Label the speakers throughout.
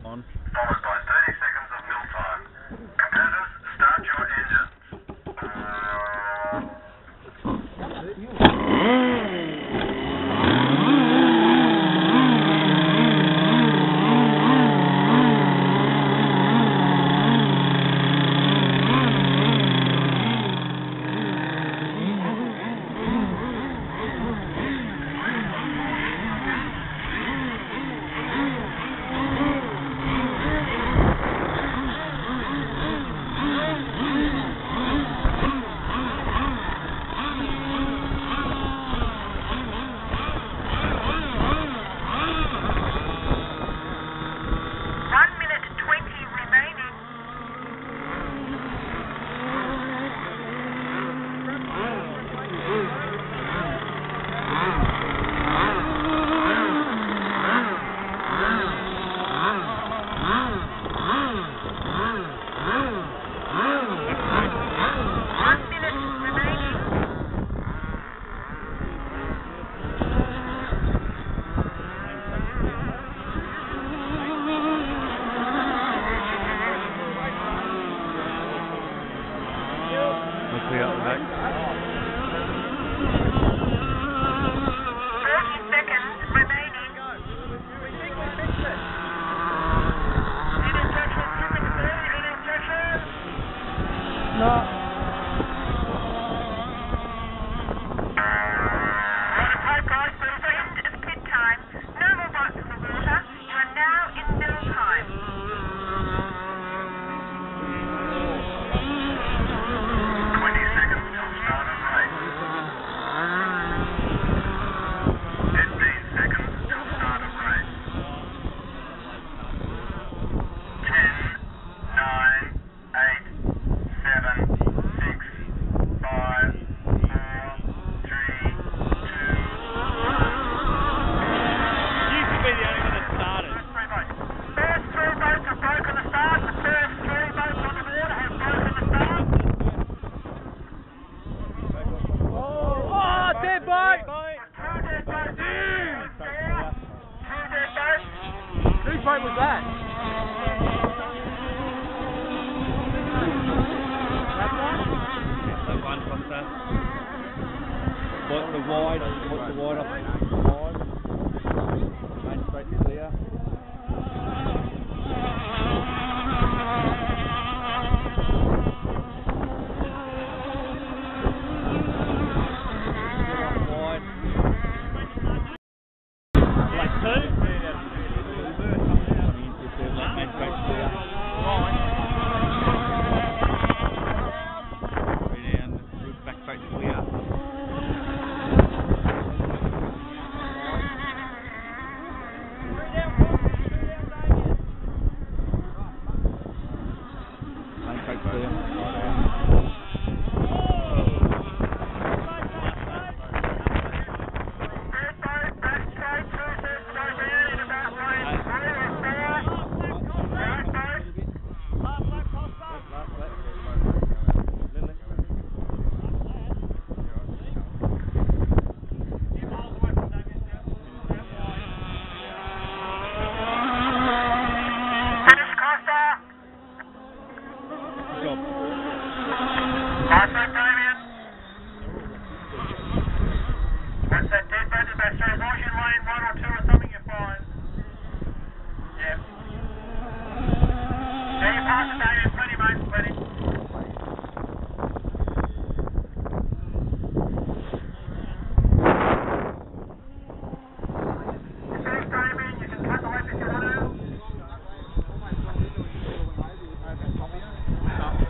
Speaker 1: On.
Speaker 2: Followed by 30 seconds of fill time. Competitors, start your engines.
Speaker 1: Let's see up the back.
Speaker 3: 30 seconds remaining. We think we fixed it. Any instructions, tripping through? Any instructions?
Speaker 1: No.
Speaker 3: Right, guys, we're at the end of pit time. No more bites in the water. You are now in middle time.
Speaker 2: 20 seconds till start of race. 15 seconds till start of race. 10, 9, 8, 7, 6, 5, 4, 3, 2, 1.
Speaker 1: Used to be the only one that started.
Speaker 3: First three boats have broken the start. The first three boats on the water have broken the start.
Speaker 1: Oh, dead boat!
Speaker 3: Two dead boats. Two dead boats.
Speaker 1: Whose boat was that? That one across there. What's the wide off the wide? Main straight clear. Wide. Like two? Main straight clear. Back straight clear. Main straight clear.
Speaker 3: Third boat, back straight through, third boat in about lane 3 or 4. Third boat. Finish Costa.
Speaker 1: Good job.
Speaker 3: Costa, Damien. Once that dead boat is back through, as long as you lane 1 or 2 or something, you're fine. Yep. Yeah, you pass it, Damien. Plenty, mate. Plenty. Finish, Damien. You can cut the left if you want to.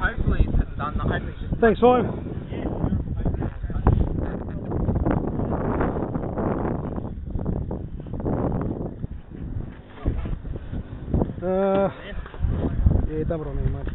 Speaker 4: Hopefully it's done.
Speaker 1: Thanks, Simon. Yeah, double on me, mate.